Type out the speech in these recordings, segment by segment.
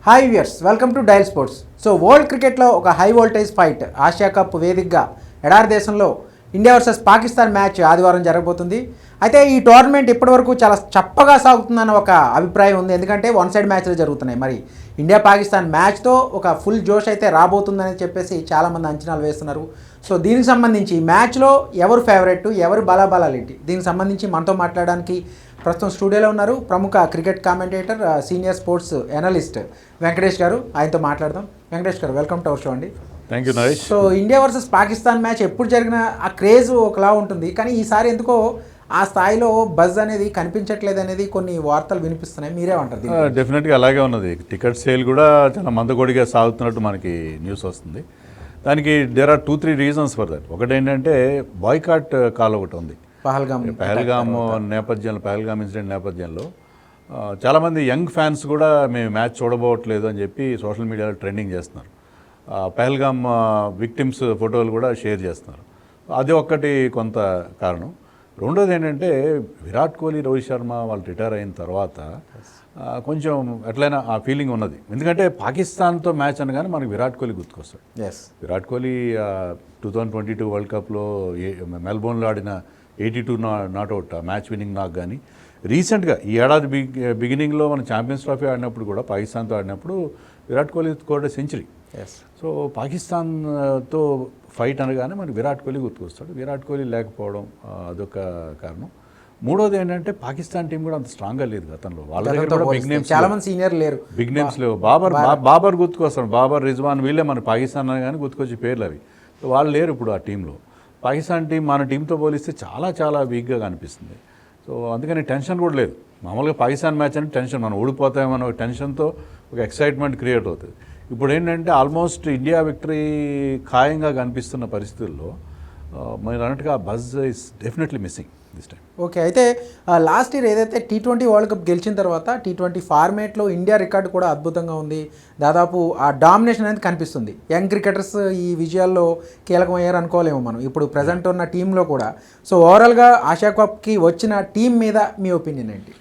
Hi viewers, welcome to dial sports. So world క్రికెట్లో ఒక high voltage fight Asia cup వేదికగా ఎడారి దేశంలో ఇండియా వర్సెస్ పాకిస్తాన్ మ్యాచ్ ఆదివారం జరగబోతుంది. అయితే ఈ టోర్నమెంట్ ఇప్పటివరకు చాలా చప్పగా సాగుతుందన్న ఒక అభిప్రాయం ఉంది. ఎందుకంటే వన్ సైడ్ మ్యాచ్లు జరుగుతున్నాయి. మరి ఇండియా పాకిస్తాన్ మ్యాచ్తో ఒక ఫుల్ జోష్ అయితే రాబోతుందని చెప్పేసి చాలామంది అంచనాలు వేస్తున్నారు. సో దీనికి సంబంధించి మ్యాచ్లో ఎవరు ఫేవరెట్, ఎవరు బలాబలాలు ఏంటి, దీనికి సంబంధించి మనతో మాట్లాడడానికి ప్రస్తుతం స్టూడియోలో ఉన్నారు ప్రముఖ cricket commentator, senior sports analyst Venkatesh గారు. ఆయనతో మాట్లాడదాం. వెంకటేష్ గారు, వెల్కమ్ టు అవర్ షో అండి. Thank you Naresh. So India versus Pakistan match ఎప్పుడు జరిగిన ఆ క్రేజ్ ఒకలా ఉంటుంది, కానీ ఈసారి ఎందుకో ఆ స్థాయిలో బజ్ అనేది కనిపించట్లేదు అనేది కొన్ని వార్తలు వినిపిస్తున్నాయి. మీరేమంటారు? డెఫినెట్గా అలాగే ఉన్నది. టికెట్ సేల్ కూడా చాలా మందకొడిగా సాగుతున్నట్టు మనకి న్యూస్ వస్తుంది. దానికి there are 2-3 reasons for that. ఒకటి ఏంటంటే బాయ్కాట్ కాల్ ఒకటి ఉంది. పహల్గామ్ నేపథ్యంలో, పహల్గామ్ ఇన్సిడెంట్ నేపథ్యంలో చాలామంది యంగ్ ఫ్యాన్స్ కూడా మేము మ్యాచ్ చూడబోవట్లేదు అని చెప్పి సోషల్ మీడియాలో ట్రెండింగ్ చేస్తున్నారు. పహల్గామ్ విక్టిమ్స్ ఫోటోలు కూడా షేర్ చేస్తున్నారు. అది ఒక్కటి కొంత కారణం. రెండోది ఏంటంటే విరాట్ కోహ్లీ, రోహిత్ శర్మ వాళ్ళు రిటైర్ అయిన తర్వాత కొంచెం ఎట్లయినా ఆ ఫీలింగ్ ఉన్నది. ఎందుకంటే పాకిస్తాన్తో మ్యాచ్ అనగానే మనకి విరాట్ కోహ్లీ గుర్తుకొస్తాడు. విరాట్ కోహ్లీ 2022 వరల్డ్ కప్లో మెల్బోర్న్లో ఆడిన 82 నాట్అవుట్ మ్యాచ్ విన్నింగ్ నాక్ కానీ, రీసెంట్గా ఈ ఏడాది బిగినింగ్లో మన ఛాంపియన్స్ ట్రోఫీ ఆడినప్పుడు కూడా పాకిస్తాన్తో ఆడినప్పుడు Virat Kohli scored century. So పాకిస్తాన్తో ఫైట్ అనగానే మనకి విరాట్ కోహ్లీ గుర్తుకొస్తాడు. విరాట్ కోహ్లీ లేకపోవడం అదొక కారణం. మూడోది ఏంటంటే పాకిస్తాన్ టీం కూడా అంత స్ట్రాంగ్గా లేదు గతంలో. వాళ్ళ దగ్గర కూడా బిగ్ నేమ్స్, చాలా మంది సీనియర్ లేరు, బిగ్ నేమ్స్ లేవు. బాబర్ గుర్తుకొస్తాడు. బాబర్, రిజ్వాన్ వీళ్ళే మన పాకిస్తాన్ అనగానే గుర్తుకొచ్చే పేర్లు అవి. సో వాళ్ళు లేరు ఇప్పుడు ఆ టీంలో. పాకిస్తాన్ టీం మన టీంతో పోలిస్తే చాలా చాలా వీక్గా కనిపిస్తుంది. సో అందుకని టెన్షన్ కూడా లేదు. మామూలుగా పాకిస్తాన్ మ్యాచ్ అంటే టెన్షన్, మనం ఓడిపోతామన్న టెన్షన్తో ఒక ఎక్సైట్మెంట్ క్రియేట్ అవుతుంది. ఇప్పుడు ఏంటంటే ఆల్మోస్ట్ ఇండియా విక్టరీ ఖాయంగా కనిపిస్తున్న పరిస్థితుల్లో మీరు అన్నట్టుగా buzz is definitely missing this time. Okay, అయితే లాస్ట్ ఇయర్ ఏదైతే T20 వరల్డ్ కప్ గెలిచిన తర్వాత T20 ఫార్మేట్లో ఇండియా రికార్డు కూడా అద్భుతంగా ఉంది. దాదాపు ఆ డామినేషన్ అనేది కనిపిస్తుంది. యంగ్ క్రికెటర్స్ ఈ విజయాల్లో కీలకమయ్యారు అనుకోలేము మనం ఇప్పుడు ప్రజెంట్ ఉన్న టీంలో కూడా. సో ఓవరాల్గా ఆసియా కప్కి వచ్చిన టీం మీద మీ ఒపీనియన్ ఏంటి?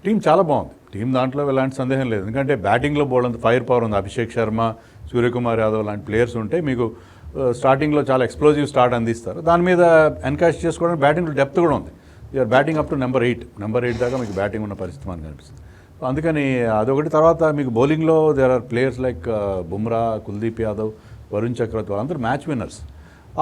టీం చాలా బాగుంది. టీం దాంట్లో ఎలాంటి సందేహం లేదు. ఎందుకంటే బ్యాటింగ్లో బోల్డ్ ఫైర్ పవర్ ఉంది. అభిషేక్ శర్మ, సూర్యకుమార్ యాదవ్ లాంటి ప్లేయర్స్ ఉంటే మీకు స్టార్టింగ్లో చాలా ఎక్స్ప్లోజివ్ స్టార్ట్ అందిస్తారు. దాని మీద ఎన్కాష్ చేసుకోవడానికి బ్యాటింగ్లో డెప్త్ కూడా ఉంది. You're batting up to number 8 దాకా మీకు బ్యాటింగ్ ఉన్న పరిస్థితి మనకు కనిపిస్తుంది. అందుకని అదొకటి. తర్వాత మీకు బౌలింగ్లో there are players like Bumrah, Kuldeep Yadav, Varun Chakravarthy, వాళ్ళందరూ మ్యాచ్ విన్నర్స్.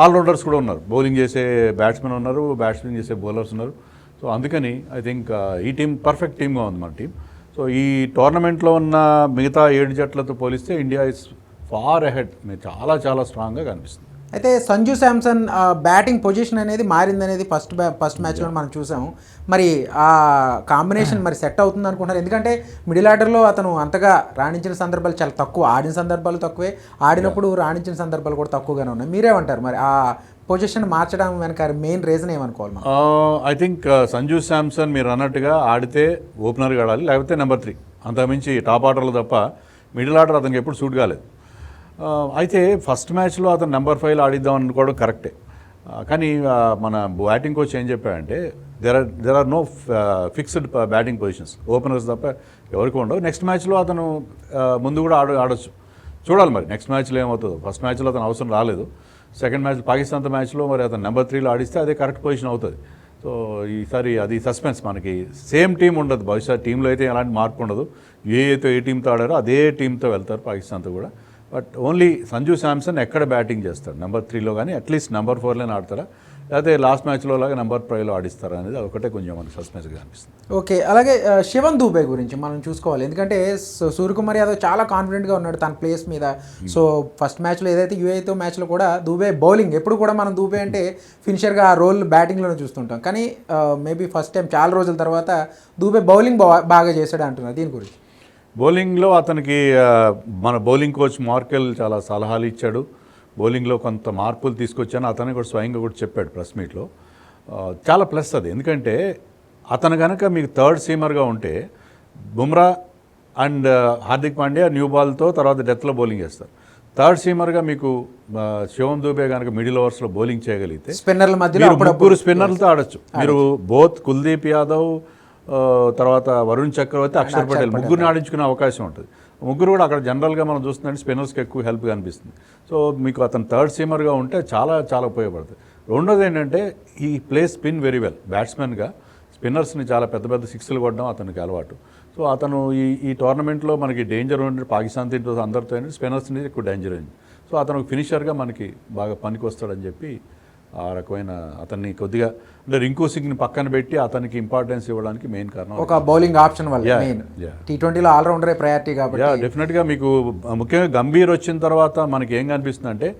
ఆల్రౌండర్స్ కూడా ఉన్నారు. బౌలింగ్ చేసే బ్యాట్స్మెన్ ఉన్నారు, బ్యాట్స్మెన్ చేసే బౌలర్స్ ఉన్నారు. సో అందుకని ఐ థింక్ ఈ టీం పర్ఫెక్ట్ టీమ్గా ఉంది మన టీం. సో ఈ టోర్నమెంట్లో ఉన్న మిగతా 7 జట్లతో పోలిస్తే ఇండియా ఇస్ ఫార్ అహెడ్. మీరు చాలా చాలా స్ట్రాంగ్గా కనిపిస్తుంది. అయితే సంజు శాంసన్ బ్యాటింగ్ పొజిషన్ అనేది మారిందనేది ఫస్ట్ మ్యాచ్లో మనం చూసాము. మరి ఆ కాంబినేషన్ మరి సెట్ అవుతుంది అనుకుంటున్నారు? ఎందుకంటే మిడిల్ ఆర్డర్లో అతను అంతగా రాణించిన సందర్భాలు చాలా తక్కువ, ఆడిన సందర్భాలు తక్కువే, ఆడినప్పుడు రాణించిన సందర్భాలు కూడా తక్కువగానే ఉన్నాయి. మీరేమంటారు? మరి ఆ పొజిషన్ మార్చడం వెనక మెయిన్ రీజన్ ఏమనుకోవాలి? ఐ థింక్ సంజు శాంసన్ మీరు అన్నట్టుగా ఆడితే ఓపెనర్గా ఆడాలి, లేకపోతే నెంబర్ 3. అంతకుమించి టాప్ ఆర్డర్లో తప్ప మిడిల్ ఆర్డర్ అతనికి ఎప్పుడు సూట్ కాలేదు. అయితే ఫస్ట్ మ్యాచ్లో అతను నెంబర్ 5లో ఆడిద్దాం అనుకోవడం కరెక్టే. కానీ మన బ్యాటింగ్ కోచ్ ఏం చెప్పాడంటే there are no fixed batting positions, openers తప్ప ఎవరికి ఉండవు. నెక్స్ట్ మ్యాచ్లో అతను ముందు కూడా ఆడొచ్చు. చూడాలి మరి నెక్స్ట్ మ్యాచ్లో ఏమవుతుందో. ఫస్ట్ మ్యాచ్లో అతను అవసరం రాలేదు. సెకండ్ మ్యాచ్ పాకిస్తాన్తో మ్యాచ్లో మరి అతను నెంబర్ 3లో ఆడిస్తే అదే కరెక్ట్ పొజిషన్ అవుతుంది. సో ఈసారి అది సస్పెన్స్. మనకి సేమ్ టీం ఉండదు. బహుశా టీంలో అయితే ఎలాంటి మార్పు ఉండదు. ఏ టీంతో ఆడారో అదే టీంతో వెళ్తారు పాకిస్తాన్తో కూడా. బట్ ఓన్లీ సంజు శాంసన్ ఎక్కడ బ్యాటింగ్ చేస్తాడు, నెంబర్ 3లో కానీ అట్లీస్ట్ నెంబర్ 4లోనే ఆడతారా, లేకపోతే లాస్ట్ మ్యాచ్లో లాగా నెంబర్ 5లో ఆడిస్తారా అనేది ఒకటే కొంచెం మనకు సస్పెన్స్గా అనిపిస్తుంది. ఓకే, అలాగే శివన్ దూబే గురించి మనం చూసుకోవాలి. ఎందుకంటే సూర్యకుమార్ యాదవ్ చాలా కాన్ఫిడెంట్గా ఉన్నాడు తన ప్లేస్ మీద. సో ఫస్ట్ మ్యాచ్లో ఏదైతే యూఏతో మ్యాచ్లో కూడా దూబే బౌలింగ్, ఎప్పుడు కూడా మనం దూబే అంటే ఫినిషర్గా ఆ రోల్ బ్యాటింగ్లోనే చూస్తుంటాం. కానీ మేబీ ఫస్ట్ టైం చాలా రోజుల తర్వాత దూబే బౌలింగ్ బాగా చేశాడు అంటున్నారు. దీని గురించి? బౌలింగ్లో అతనికి మన బౌలింగ్ కోచ్ మార్కెల్ చాలా సలహాలు ఇచ్చాడు. బౌలింగ్లో కొంత మార్పులు తీసుకొచ్చాను అతను కూడా స్వయంగా కూడా చెప్పాడు ప్రెస్ మీట్లో. చాలా ప్లస్ అది. ఎందుకంటే అతను కనుక మీకు థర్డ్ సీమర్గా ఉంటే బుమ్రా అండ్ హార్దిక్ పాండ్యా న్యూ బాల్తో తర్వాత డెత్లో బౌలింగ్ చేస్తారు. థర్డ్ సీమర్గా మీకు శివన్ దూబే కనుక మిడిల్ ఓవర్స్లో బౌలింగ్ చేయగలిగితే స్పిన్నర్ల మధ్యలో 3 స్పిన్నర్లతో ఆడొచ్చు. మీరు బోత్ కుల్దీప్ యాదవ్, తర్వాత వరుణ్ చక్రవర్తి, అక్షర్ పటేల్ ముగ్గురిని ఆడించుకునే అవకాశం ఉంటుంది. ముగ్గురు కూడా అక్కడ జనరల్గా మనం చూస్తుందంటే స్పిన్నర్స్కి ఎక్కువ హెల్ప్గా అనిపిస్తుంది. సో మీకు అతను థర్డ్ సీమర్గా ఉంటే చాలా చాలా ఉపయోగపడుతుంది. రెండోది ఏంటంటే ఈ ప్లే స్పిన్ వెరీ వెల్. బ్యాట్స్మెన్గా స్పిన్నర్స్ని చాలా పెద్ద పెద్ద సిక్స్లు కొట్టడం అతనికి అలవాటు. సో అతను ఈ టోర్నమెంట్లో మనకి డేంజర్ ఉండే పాకిస్తాన్ తింటూ అందరితో స్పిన్నర్స్ని ఎక్కువ డేంజర్ అయింది. సో అతను ఫినిషర్గా మనకి బాగా పనికి వస్తాడని చెప్పి ఆ రకమైన అతన్ని కొద్దిగా అంటే రింకు సింగ్ని పక్కన పెట్టి అతనికి ఇంపార్టెన్స్ ఇవ్వడానికి మెయిన్ కారణం ఒక బౌలింగ్ ఆప్షన్ వల్ల. T20లో ఆల్రౌండరే ప్రయారిటీ కాబట్టి డెఫినెట్గా మీకు ముఖ్యంగా గంభీర్ వచ్చిన తర్వాత మనకి ఏం కనిపిస్తుంది అంటే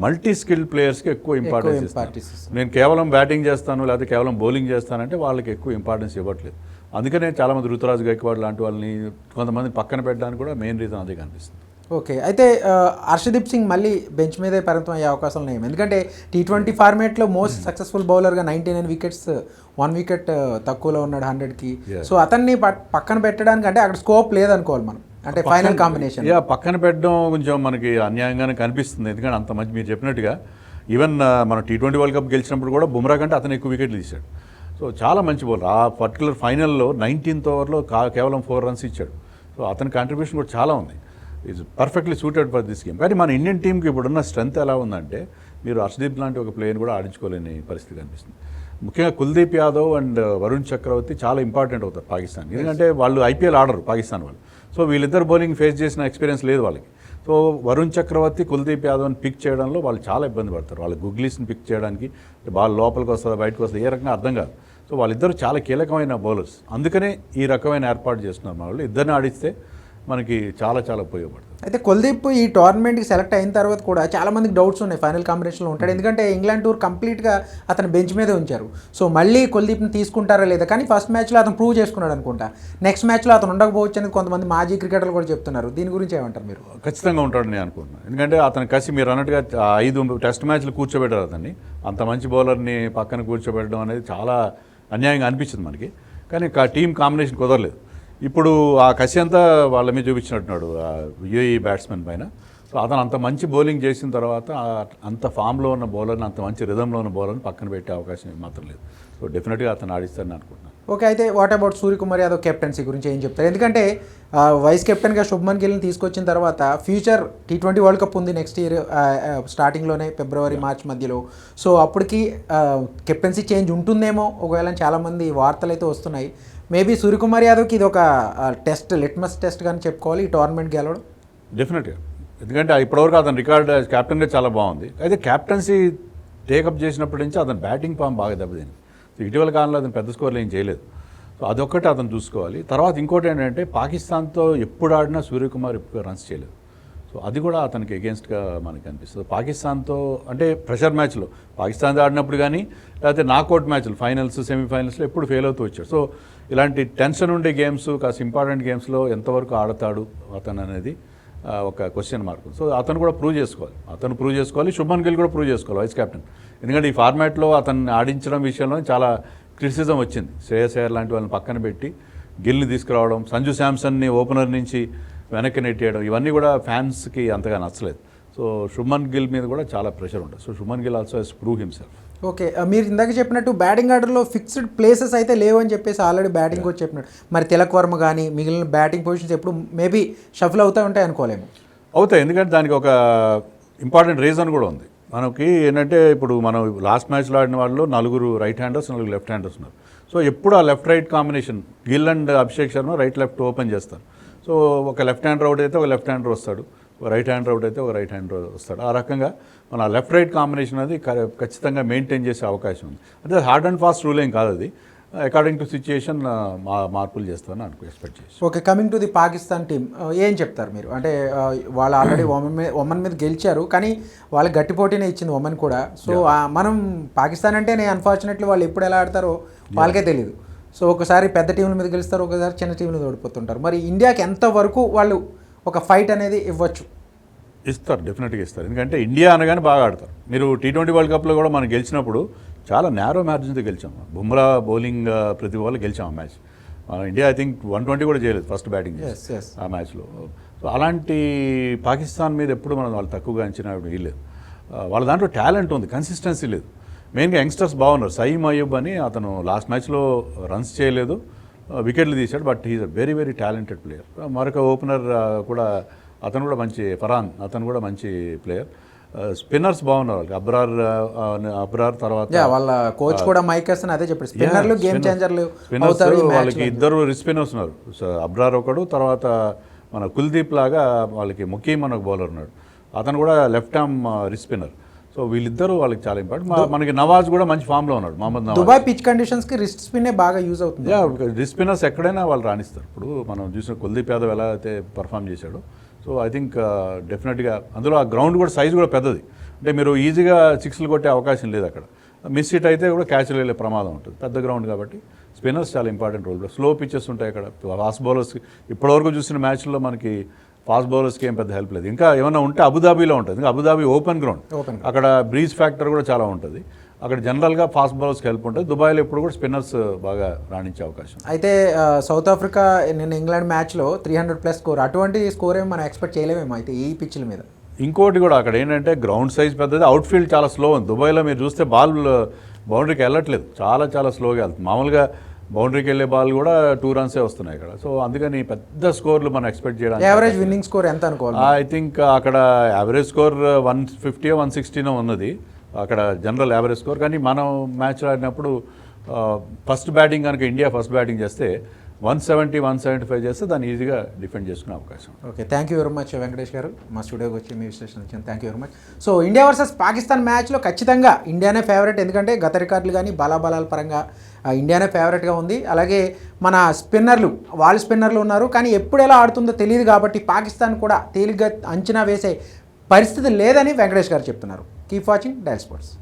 మల్టీ స్కిల్డ్ ప్లేయర్స్కి ఎక్కువ ఇంపార్టెన్స్ ఇస్తాను. నేను కేవలం బ్యాటింగ్ చేస్తాను లేకపోతే కేవలం బౌలింగ్ చేస్తానంటే వాళ్ళకి ఎక్కువ ఇంపార్టెన్స్ ఇవ్వట్లేదు. అందుకనే చాలామంది రుతురాజ్ గైక్వాడ్ లాంటి వాళ్ళని కొంతమంది పక్కన పెట్టడానికి కూడా మెయిన్ రీజన్ అదే కనిపిస్తుంది. ఓకే, అయితే హర్షదీప్ సింగ్ మళ్ళీ బెంచ్ మీదే పరిమితం అయ్యే అవకాశాలు ఉన్నాయి. ఎందుకంటే T20 ఫార్మేట్లో మోస్ట్ సక్సెస్ఫుల్ బౌలర్గా 99 వికెట్స్, 1 వికెట్ తక్కువలో ఉన్నాడు 100కి. సో అతన్ని పక్కన పెట్టడానికి అంటే అక్కడ స్కోప్ లేదనుకోవాలి మనం, అంటే ఫైనల్ కాంబినేషన్. పక్కన పెట్టడం కొంచెం మనకి అన్యాయంగానే కనిపిస్తుంది. ఎందుకంటే అంత మంచి మీరు చెప్పినట్టుగా ఈవెన్ మన T20 వరల్డ్ కప్ గెలిచినప్పుడు కూడా బుమ్రా కంటే అతను ఎక్కువ వికెట్లు తీశాడు. సో చాలా మంచి బౌలర్. ఆ పర్టికులర్ ఫైనల్లో 19th ఓవర్లో కేవలం 4 runs ఇచ్చాడు. సో అతని కాంట్రిబ్యూషన్ కూడా చాలా ఉంది. Is perfectly suited for this game. కానీ మన ఇండియన్ టీంకి ఇప్పుడున్న స్ట్రెంత్ ఎలా ఉందంటే మీరు హర్షదీప్ లాంటి ఒక ప్లేయర్ని కూడా ఆడించుకోలేని పరిస్థితి కనిపిస్తుంది. ముఖ్యంగా కుల్దీప్ యాదవ్ అండ్ వరుణ్ చక్రవర్తి చాలా ఇంపార్టెంట్ అవుతారు పాకిస్తాన్. ఎందుకంటే వాళ్ళు IPL ఆడరు పాకిస్తాన్ వాళ్ళు. సో వీళ్ళిద్దరు బౌలింగ్ ఫేస్ చేసిన ఎక్స్పీరియన్స్ లేదు వాళ్ళకి. సో వరుణ్ చక్రవర్తి, కుల్దీప్ యాదవ్ని పిక్ చేయడంలో వాళ్ళు చాలా ఇబ్బంది పడతారు. వాళ్ళు గుగ్లీస్ని పిక్ చేయడానికి బాల్ లోపలికి వస్తుందా బయటకు వస్తుందా ఏ రకంగా అర్థం కాదు. సో వాళ్ళిద్దరు చాలా కీలకమైన బౌలర్స్. అందుకనే ఈ రకమైన ఏర్పాటు చేస్తున్నారు. మన వాళ్ళు ఇద్దరిని ఆడిస్తే మనకి చాలా చాలా ఉపయోగపడుతుంది. అయితే కుల్దీప్ ఈ టోర్నమెంట్కి సెలెక్ట్ అయిన తర్వాత కూడా చాలా మందికి డౌట్స్ ఉన్నాయి ఫైనల్ కాంబినేషన్లో ఉంటాడు. ఎందుకంటే ఇంగ్లాండ్ టూర్ కంప్లీట్గా అతను బెంచ్ మీదే ఉంచారు. సో మళ్ళీ కుల్దీప్ని తీసుకుంటారా లేదా, కానీ ఫస్ట్ మ్యాచ్లో అతను ప్రూవ్ చేసుకున్నాడు అనుకుంటా. నెక్స్ట్ మ్యాచ్లో అతను ఉండకపోవచ్చు అనేది కొంతమంది మాజీ క్రికెటర్లు కూడా చెప్తున్నారు. దీని గురించి ఏమంటారు మీరు? ఖచ్చితంగా ఉంటాడు నేను అనుకుంటున్నాను. ఎందుకంటే అతను కసి మీరు అన్నట్టుగా 5 టెస్ట్ మ్యాచ్లు కూర్చోబెట్టారు అతన్ని. అంత మంచి బౌలర్ని పక్కన కూర్చోబెట్టడం అనేది చాలా అన్యాయంగా అనిపించింది మనకి. కానీ టీం కాంబినేషన్ కుదరలేదు. ఇప్పుడు ఆ కసి అంతా వాళ్ళ మీద చూపించినట్టున్నాడు UAE బ్యాట్స్మెన్ పైన. సో అతను అంత మంచి బౌలింగ్ చేసిన తర్వాత అంత ఫామ్లో ఉన్న బౌలర్ని, అంత మంచి రిథంలో ఉన్న బౌలర్ని పక్కన పెట్టే అవకాశం మాత్రం లేదు. సో డెఫినెట్గా అతను ఆడిస్తారని అనుకుంటున్నాను. ఓకే, అయితే what about Suryakumar Yadav captaincy గురించి ఏం చెప్తారు? ఎందుకంటే వైస్ కెప్టెన్గా శుభ్మన్ గిల్ని తీసుకొచ్చిన తర్వాత ఫ్యూచర్ T20 వరల్డ్ కప్ ఉంది నెక్స్ట్ ఇయర్ స్టార్టింగ్లోనే, ఫిబ్రవరి మార్చ్ మధ్యలో. సో అప్పటికి కెప్టెన్సీ చేంజ్ ఉంటుందేమో ఒకవేళ చాలామంది వార్తలు అయితే వస్తున్నాయి. మేబీ సూర్యకుమార్ యాదవ్కి ఇది ఒక టెస్ట్, లిట్మస్ టెస్ట్ కానీ చెప్పుకోవాలి ఈ టోర్నమెంట్ గెలవడం. డెఫినెట్గా. ఎందుకంటే ఇప్పటివరకు అతని రికార్డ్ క్యాప్టెన్గా చాలా బాగుంది. అయితే క్యాప్టెన్సీ టేకప్ చేసినప్పటి నుంచి అతని బ్యాటింగ్ ఫామ్ బాగా దెబ్బతింది. సో ఇటీవల కాలంలో అతను పెద్ద స్కోర్లు ఏం చేయలేదు. సో అదొక్కటి అతను చూసుకోవాలి. తర్వాత ఇంకోటి ఏంటంటే పాకిస్తాన్తో ఎప్పుడు ఆడినా సూర్యకుమార్ ఎప్పుడు రన్స్ చేయలేదు. సో అది కూడా అతనికి అగేన్స్ట్గా మనకి అనిపిస్తుంది. పాకిస్తాన్తో అంటే ప్రెషర్ మ్యాచ్లో పాకిస్తాన్తో ఆడినప్పుడు కానీ లేకపోతే నాకౌట్ మ్యాచ్లు, ఫైనల్స్, సెమీఫైనల్స్లో ఎప్పుడు ఫెయిల్ అవుతూ వచ్చాడు. సో ఇలాంటి టెన్షన్ ఉండే గేమ్స్, కాస్త ఇంపార్టెంట్ గేమ్స్లో ఎంతవరకు ఆడతాడు అతను అనేది ఒక క్వశ్చన్ మార్క్. సో అతను కూడా ప్రూవ్ చేసుకోవాలి. శుభ్మన్ గిల్ కూడా ప్రూవ్ చేసుకోవాలి వైస్ కెప్టెన్. ఎందుకంటే ఈ ఫార్మాట్లో అతన్ని ఆడించడం విషయంలో చాలా క్రిటిసిజం వచ్చింది. శ్రేయస్ అయ్యర్ లాంటి వాళ్ళని పక్కన పెట్టి గిల్ని తీసుకురావడం, సంజు శాంసన్ని ఓపెనర్ నుంచి వెనక్కి నెట్టేయడం, ఇవన్నీ కూడా ఫ్యాన్స్కి అంతగా నచ్చలేదు. సో శుభ్మన్ గిల్ మీద కూడా చాలా ప్రెషర్ ఉంటుంది. So Shubman Gill also he's prove himself. Okay, మీరు ఇందాక చెప్పినట్టు బ్యాటింగ్ ఆర్డర్లో ఫిక్స్డ్ ప్లేసెస్ అయితే లేవు అని చెప్పేసి ఆల్రెడీ బ్యాటింగ్ కోచ్ చెప్పినట్టు, మరి తిలక్ వర్మ కానీ మిగిలిన బ్యాటింగ్ పొజిషన్స్ ఎప్పుడు మేబీ షఫల్ అవుతూ ఉంటాయి అనుకోలేము. అవుతాయి, ఎందుకంటే దానికి ఒక ఇంపార్టెంట్ రీజన్ కూడా ఉంది. మనకి ఏంటంటే ఇప్పుడు మనం లాస్ట్ మ్యాచ్లో ఆడిన వాళ్ళు 4 రైట్ హ్యాండర్స్, 4 లెఫ్ట్ హ్యాండర్స్ ఉన్నారు. సో ఎప్పుడు ఆ left right combination Gill and Abhishek Sharma right left open చేస్తారు. సో ఒక లెఫ్ట్ హ్యాండర్ అవుట్ అయితే ఒక లెఫ్ట్ హ్యాండర్ వస్తాడు, ఒక రైట్ హ్యాండర్ అవుట్ అయితే ఒక రైట్ హ్యాండర్ వస్తాడు. ఆ రకంగా మన లెఫ్ట్ రైట్ కాంబినేషన్ అది ఖచ్చితంగా మెయింటైన్ చేసే అవకాశం ఉంది. అంటే హార్డ్ అండ్ ఫాస్ట్ రూల్ ఏం కాదు, అది అకార్డింగ్ టు సిచ్యుయేషన్ మార్పులు చేస్తారని ఎక్స్పెక్ట్ చేసి. Okay, coming to the Pakistan team, ఏం చెప్తారు మీరు? అంటే వాళ్ళు ఆల్రెడీ ఒమన్ మీద గెలిచారు, కానీ వాళ్ళకి గట్టి పోటీనే ఇచ్చింది ఒమన్ కూడా. సో మనం పాకిస్తాన్ అంటే అన్ఫార్చునేట్లీ వాళ్ళు ఎప్పుడు ఎలా ఆడతారో వాళ్ళకే తెలియదు. సో ఒకసారి పెద్ద టీంల మీద గెలుస్తారు, ఒకసారి చిన్న టీంలు ఓడిపోతుంటారు. మరి ఇండియాకి ఎంతవరకు వాళ్ళు ఒక ఫైట్ అనేది ఇవ్వచ్చు? ఇస్తారు, డెఫినెట్గా ఇస్తారు. ఎందుకంటే ఇండియా అనగానే బాగా ఆడతారు. మీరు T20 వరల్డ్ కప్లో కూడా మనం గెలిచినప్పుడు చాలా నేరో మార్జిన్తో గెలిచాం. బుమ్రా బౌలింగ్ ప్రతి వాళ్ళు గెలిచాం ఆ మ్యాచ్. మన ఇండియా ఐ థింక్ 120 కూడా చేయలేదు ఫస్ట్ బ్యాటింగ్ ఆ మ్యాచ్లో. సో అలాంటి పాకిస్తాన్ మీద ఎప్పుడు మనం వాళ్ళు తక్కువగా అంచనా వేయలేదు. వాళ్ళ దాంట్లో టాలెంట్ ఉంది, కన్సిస్టెన్సీ లేదు. మెయిన్గా యంగ్స్టర్స్ బాగున్నారు. సయీమ్ అయ్యూబ్ అని అతను లాస్ట్ మ్యాచ్లో రన్స్ చేయలేదు, వికెట్లు తీశాడు. But he is a very very talented player. మరొక ఓపెనర్ కూడా అతను కూడా మంచి ఫరాన్, అతను కూడా మంచి ప్లేయర్. స్పిన్నర్స్ బాగున్నారు వాళ్ళకి. అబ్రార్ తర్వాత వాళ్ళ కోచ్ కూడా మైక్ హసన్ అదే చెప్పారు, స్పిన్నర్లు గేమ్ చేంజర్లు అవుతారు. వాళ్ళకి ఇద్దరు స్పిన్నర్స్ ఉన్నారు. అబ్రార్ ఒకడు, తర్వాత మన కుల్దీప్ లాగా వాళ్ళకి ముఖీమ్ అనే బౌలర్ ఉన్నాడు, అతను కూడా లెఫ్ట్ ఆర్మ్ స్పిన్నర్. సో వీళ్ళిద్దరూ వాళ్ళకి చాలా ఇంపార్టెంట్. మనకి నవాజ్ కూడా మంచి ఫామ్లో ఉన్నాడు, మహమ్మద్ నవాజ్. దుబాయ్ పిచ్ కండిషన్స్కి రిస్ట్ స్పిన్నే బాగా యూజ్ అవుతుంది. రిస్ట్ స్పిన్నర్స్ ఎక్కడైనా వాళ్ళు రాణిస్తారు. ఇప్పుడు మనం చూసిన కుల్దీప్ యాదవ్ ఎలా అయితే పర్ఫామ్ చేశాడో, సో ఐ థింక్ డెఫినెట్గా అందులో ఆ గ్రౌండ్ కూడా సైజ్ కూడా పెద్దది. అంటే మీరు ఈజీగా సిక్స్లు కొట్టే అవకాశం లేదు అక్కడ. మిస్ హిట్ అయితే కూడా క్యాచ్లు వెళ్ళే ప్రమాదం ఉంటుంది, పెద్ద గ్రౌండ్ కాబట్టి. స్పిన్నర్స్ చాలా ఇంపార్టెంట్ రోల్. స్లో పిచ్చెస్ ఉంటాయి అక్కడ. ఫాస్ట్ బౌలర్స్కి ఇప్పటివరకు చూసిన మ్యాచ్లో మనకి ఫాస్ట్ బౌలర్స్కి ఏం పెద్ద హెల్ప్ లేదు. ఇంకా ఏమైనా ఉంటే అబుదాబీలో ఉంటుంది. ఇంకా అబుదాబీ ఓపెన్ గ్రౌండ్, అక్కడ బ్రీజ్ ఫ్యాక్టర్ కూడా చాలా ఉంటుంది. అక్కడ జనరల్గా ఫాస్ట్ బౌలర్స్కి హెల్ప్ ఉంటుంది. దుబాయ్లో ఎప్పుడు కూడా స్పిన్నర్స్ బాగా రాణించే అవకాశం. అయితే సౌత్ ఆఫ్రికా నిన్న ఇంగ్లాండ్ మ్యాచ్లో 300+ స్కోర్, అటువంటి స్కోర్ ఏమి మనం ఎక్స్పెక్ట్ చేయలేమేమో అయితే ఈ పిచ్ల మీద. ఇంకోటి కూడా అక్కడ ఏంటంటే గ్రౌండ్ సైజ్ పెద్దది, అవుట్ ఫీల్డ్ చాలా స్లో ఉంది. దుబాయ్లో మీరు చూస్తే బాల్ బౌండరీకి వెళ్ళట్లేదు, చాలా చాలా స్లోగా వెళ్తుంది. మామూలుగా బౌండరీకి వెళ్ళే బాల్ కూడా 2 రన్సే వస్తున్నాయి ఇక్కడ. సో అందుకని పెద్ద స్కోర్లు మనం ఎక్స్పెక్ట్ చేయడానికి. యావరేజ్ విన్నింగ్ స్కోర్ ఎంత అనుకోవాలి? ఐ థింక్ అక్కడ యావరేజ్ స్కోర్ 150 160 ఉన్నది అక్కడ జనరల్ యావరేజ్ స్కోర్. కానీ మనం మ్యాచ్ ఆడినప్పుడు ఫస్ట్ బ్యాటింగ్ కనుక ఇండియా ఫస్ట్ బ్యాటింగ్ చేస్తే 170 175 చేస్తే దాన్ని ఈజీగా డిఫెండ్ చేసుకునే అవకాశం. Okay, thank you very much Venkatesh గారు, మా స్టూడియోకి వచ్చి మీ విశ్లేషణ ఇచ్చాను. Thank you very much. So India versus Pakistan మ్యాచ్లో ఖచ్చితంగా ఇండియానే ఫేవరెట్, ఎందుకంటే గత రికార్డులు కానీ బలాబలాల పరంగా ఇండియానే ఫేవరెట్గా ఉంది. అలాగే మన స్పిన్నర్లు, వాళ్ళ స్పిన్నర్లు ఉన్నారు, కానీ ఎప్పుడు ఎలా ఆడుతుందో తెలియదు కాబట్టి పాకిస్తాన్ కూడా తేలిగ్గా అంచనా వేసే పరిస్థితి లేదని వెంకటేష్ గారు చెప్తున్నారు. Keep watching dial sports.